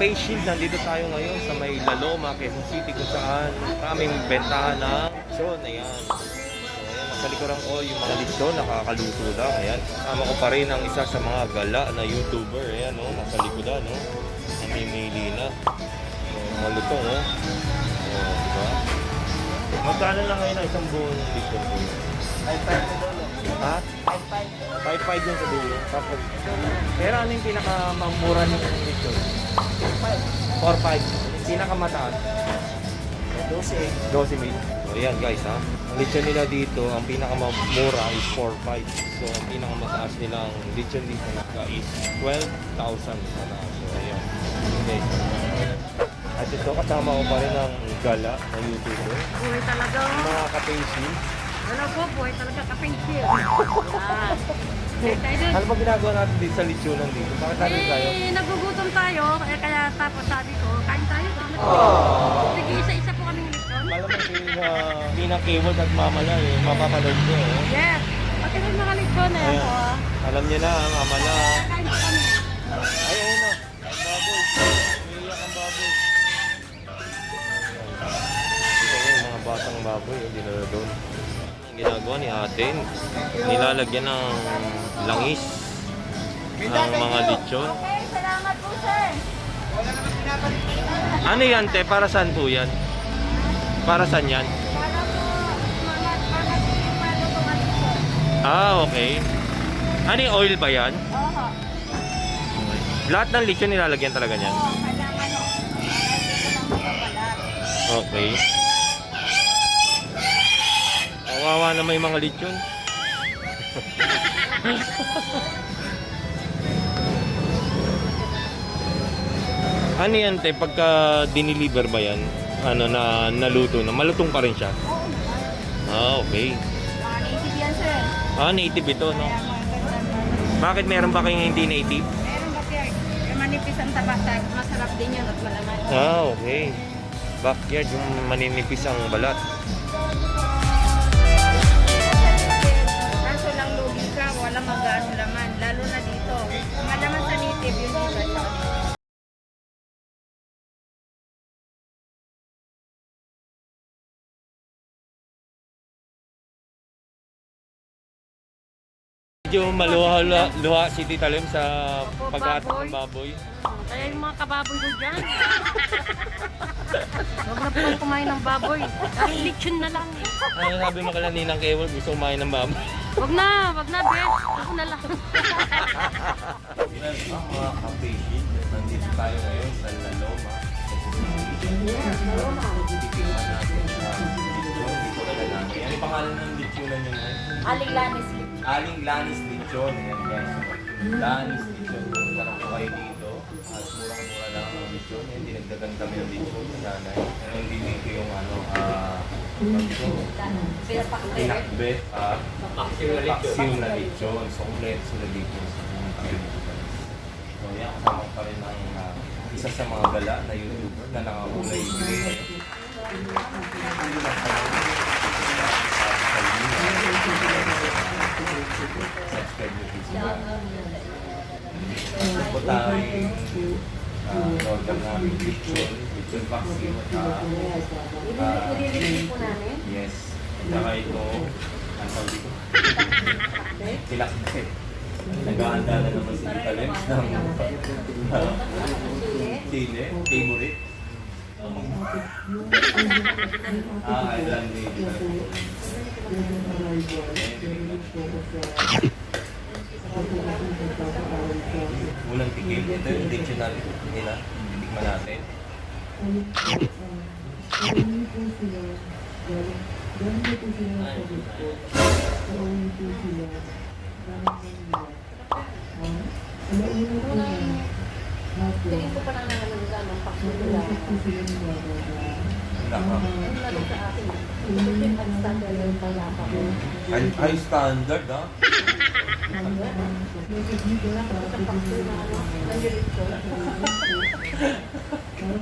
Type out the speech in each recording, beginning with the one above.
face shield, nandito tayo ngayon sa may Laloma, Quezon City, kung saan kaming bentahan ng lechon. Ayan. So, ayan, nasa likuran ko yung mga lechon, nakakaluto lang. Ayan. Kasama ko pa rin ang isa sa mga gala na YouTuber. Ayan, no? Nasa likuran, no? Namimili na. So, malutong, no? So, diba? Magkano lang ngayon ang isang buong lechon po? 5-5 sa dulo. Ha? 5-5 yung sa dulo. Tapos, pero ano yung pinakamamura ng lechon? 4-5. Pinakamataas? 12 mil. So, ayan guys, ha. Ang lechon nila dito, ang pinakamamura is 4-5. So, ang pinakamataas nilang lechon dito is 12,000. So, ayan. Okay. At ito, kasama ko pa rin ang gala na YouTuber. Buhay talaga. Mga ka-pacing. Wala po, buhay talaga kapensyo. Yan. Ano ba ginagawa natin dito sa lechonan dito? Bakit natin tayo? Nagugutom tayo, kaya tapos sabi ko, kain tayo. Sige, isa-isa po kaming lechon. Alam mo yung Ninang Keyboard at Mama na eh, mapapanood ko eh. Yes. Pati rin mga lechon na yan Ayan. po. Alam niya na, Mama na. Kain po kami. Ay, ayun na. Ang baboy. Umiiyak ang baboy. Ito yung mga batang baboy, hindi na doon. Ang ginagawa ni ate, nilalagyan ng langis ang mga lechon. Okay, salamat po sir. Ano yan, te? Para saan po yan? Para saan yan? Para po, mga lechon. Ah, okay. Ano yung oil ba yan? Oho. Lahat ng lechon nilalagyan talaga niyan? Oo, kailangan o. Dito lang mababalat. Okay. Kawawa na may mga lechon. Ano yan, te? Pagka diniliver ba yan? Ano na naluto na? Malutong pa rin siya? Oo, Ah, okay. mga native yan sir. Ah, native ito, no? Kaya maganda. Bakit meron ba kayong hindi native? Meron ba sir? Manipis ang taba, masarap din yun at malaman. Ah, okay. Backyard, yung maninipis ang balat. Kaso lang lugi ka, wala mag-ano laman. Lalo na dito. Ang laman sa native, yun iba sa Medyo maluha si Tita Lem sa pag-atak ng baboy. Kaya yung mga kababoy ko dyan. Huwag na po kumain ng baboy. Kahit lechon na lang. Ano sabi mo kala Ninang Kewal, gusto kumain ng baboy? Huwag na, bes. Ako na lang. Mga kapatid, nandito tayo ngayon sa Laloma. Titingnan natin ang lechon. Dito na natin. Ano yung pangalan ng lechonan nyo ngayon? Aling lanis Aling Lanis Lechon. Ayan guys. Lanis Lechon. Punta na po kayo dito. At murang-mura lang ang lechon. Ayan, dinagdagan kami ng lechon sa nanay. Pero hindi dito yung pinakbe. Paksiw na lechon. So, kompleto sila dito. So, yan. Kasama ko pa rin ang isa sa mga gala na YouTuber na nakakulay green. Subscribe nyo please. Po tayo order namin lechon vaccine yes. Saka ito, ang tawag dito? Tilakbe. Nag-aanda na naman si Tita Lems ng Chile, favorite. I love it. Unang tikim. Ito yung dictionary nila. Titikman natin. Tingin ko pa lang naman ng paksulo. High standard, ha?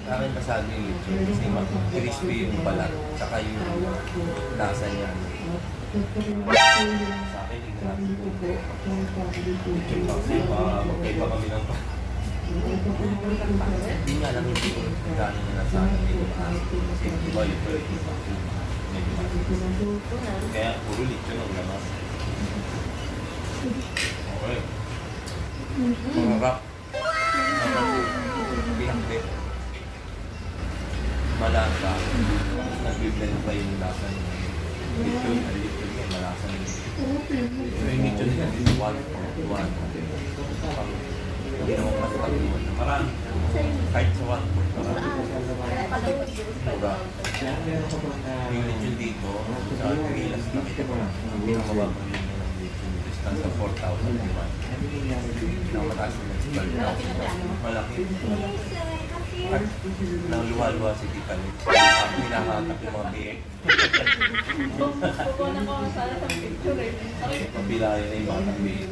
Akin masabi yung lechon kasi crispy yung balat tsaka yung lasa niya. Sa akin, tignan natin po. Lechon kasi magkaiba kami ng Hindi nga lang hindi ko gano'n na sa akin medyo maasin. Kasi diba yung pwede yung medyo maasin. Kaya puro lechon ang laman. Okay. Marap. Pinakbit. Malasa. Nag-blend pa yung lasa ng lechon. Ang lechon yan, malasa ng lechon. So yung lechon nila, this is one. Hindi naman matataguan. Marami. Kahit sa one food, marami. Diba? Yung lechon dito, sa Trilas lang ito. Pinakamababang yun ng lechon. Is nasa 4,000 naman. Pinakamataas naman sa Balda. Malaki. At nang luha-luha si Tita Lex. Hinahatak yung mga biik. Pabilayan na yung mga biik.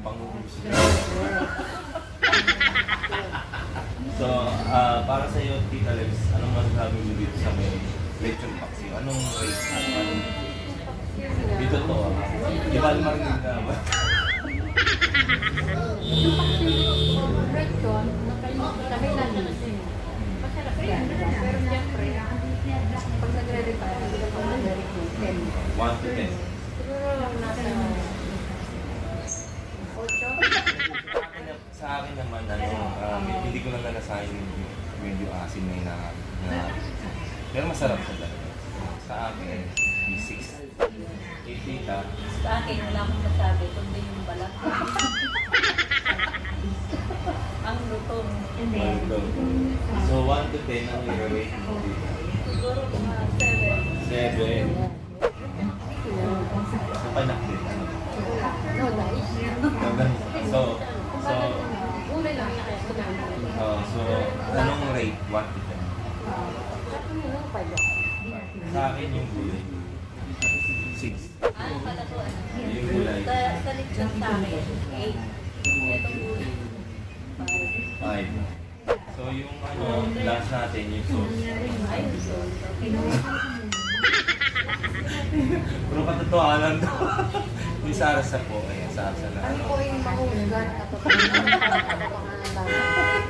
Pang-rooms niya. So, para sa iyo, Tita Lex, anong masasabi mo dito sa may lechon paksiw? Anong rate? Dito to, di ba marinig na ba? Yung paksiw red con, nakahilan na kasi. Masarap yan. Pero siyempre, pag nagre-retire, hindi na pag nagre-retire. 1 to 10. Siguro nasa 8. Sa akin naman, hindi ko lang nalasahin medyo asin na hinahanap. Pero masarap siya talaga. Sa akin, 6. Tita. Sa akin, wala akong masabi, kundi yung balat. Ang lutong. So 1 to 10 ang i-rate mo dito? Siguro mga 7. 7. So panakit. No, guys. So, Gulay lang siya kaya kumain. so, anong rate? 1 to 10? Sa akin yung gulay. 6. Ano pala to? Yung gulay. Sa lechon sa akin, 8. Itong gulay. 5. So yung last natin, yung sauce. Ay, so, Puro katotohanan to. Yung sarsa po, ayan, sarsa na. Ano po yung mahusgan at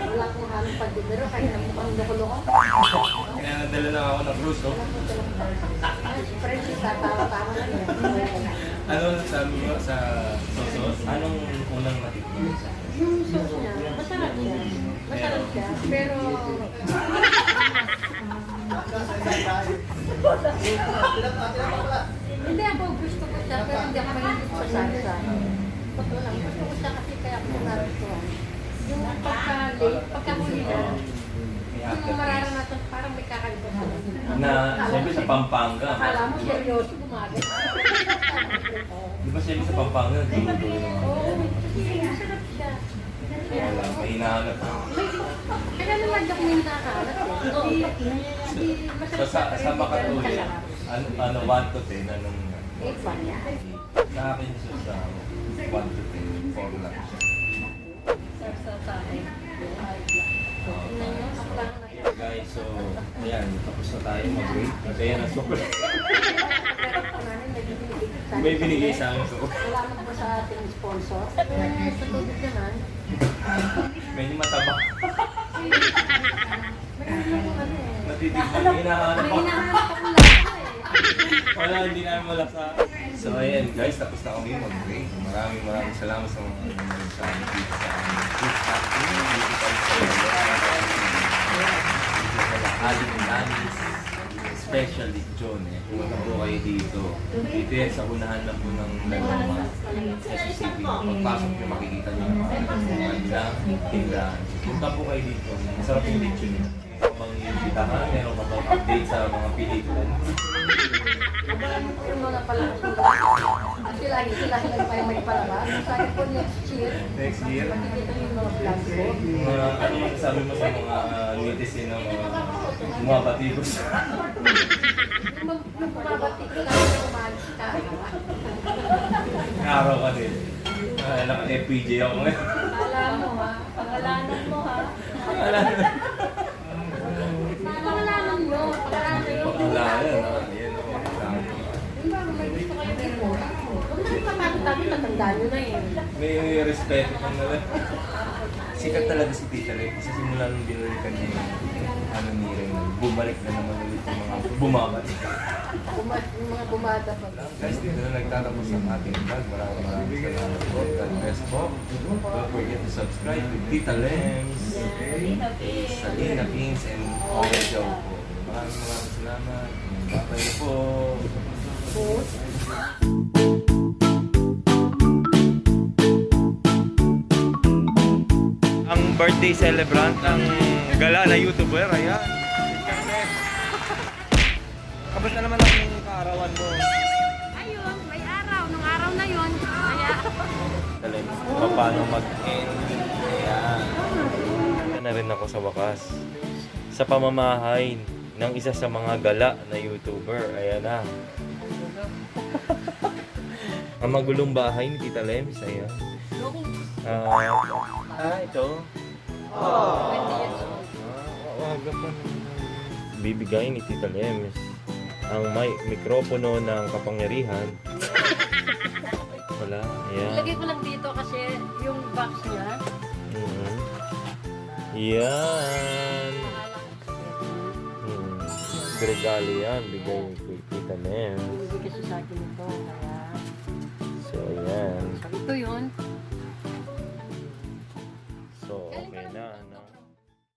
wala akong halong pagdibiro kaya namukhang loko-loko. Kaya nadala lang ako ng cruise, no? Friendship, tatawa-tawa na yun. Ano sabi mo sa sauce? Anong unang natikman? Yung sauce niya, masarap siya. Masarap siya, pero... Hindi ako gusto ko siya, pero hindi ako mahilig sa salsa. Totoo lang, gusto ko siya kasi kaya ako nagustuhan. Yung pagka-huli na, yung mararanasan, parang may kakaiba siya. Na, siyempre sa Pampanga. Akala mo seryoso gumagat. Di ba siyempre sa Pampanga, dulo-dulo naman. Oo, kasi masarap siya. Wala, may hinahanap. Kaya naman ako yung nakakalap eh. Hindi So sa Makatuli, ano 1 to 10, anong... 8 pa niya. Sa akin siya sa 1 to 10, 4 lang siya. sa akin. Guys, so, ayan, tapos na tayo mag-rate. Kaya na super. May binigay sa amin so. Salamat po sa ating sponsor. Sa tubig naman. Medyo mataba. Meron yung ano eh. Natitignan, hinahanap May ako. hinahanap ako lang eh. Wala, hindi namin malasa. So ayan guys, tapos na kami mag-break. Maraming salamat sa mga nanonood sa amin dito sa aming food acting. Dito tayo sa Aling Danis. Especially John eh. Pumunta po kayo dito. Dito yan sa unahan na po ng Laloma. SCCP. Pagpasok nyo makikita nyo na kanilang tindahan. Punta po kayo dito. Masarap yung lechon nyo. Kapag yung bitahan, meron ka bang update sa mga pelikula. Abangan mo po yung mga palabas nila. Kasi sila pa yung may palabas. Sabi po next year. Next year? Makikita niyo yung mga vlog ko. Ano masasabi mo sa mga netizen na mga batibos? Nung bumabati ko lang yung umalis ka. Araw ka din. Naka-FPJ ako ngayon. Alam mo ha, pangalanan mo ha. Pangalanan nyo. Pangalanan nyo. Pakalayan, ha? Ayan, Yung ba, may gusto kayo dito. Kung nakikapagod kami, matanda tandaan nyo na yun. May respeto kang nila. Sikat talaga si Tita Lem. Sa simula nung binalikan niya yung ano ni Ren, bumalik na naman ulit yung mga bumabalik. Yung mga bumata pa. Guys, dito na nagtatapos ang ating vlog. Maraming salamat po. God bless po. Don't forget to subscribe to Tita Lems, Salina Kings, and Oya Joe po. Maraming salamat. Bye po. Ang birthday celebrant ng gala na YouTuber, ayan. Kamusta naman ang kaarawan mo? Ayun, may araw. Nung araw na yun, kaya... Talent, paano mag-end. Ayan. Na rin ako sa wakas. Sa pamamahay ng isa sa mga gala na YouTuber. Ayan na. Ang magulong bahay ni Tita Lems. Ayan. Ito. Wag pa. Bibigay ni Tita Lems ang may mikropono ng kapangyarihan. Wala. Ayan. Ilagay ko lang dito kasi yung box niya. Mhm. Yan. Regalo yan. Bigay kay Tita Lems. Bibigay kasi sa akin ito. Kaya...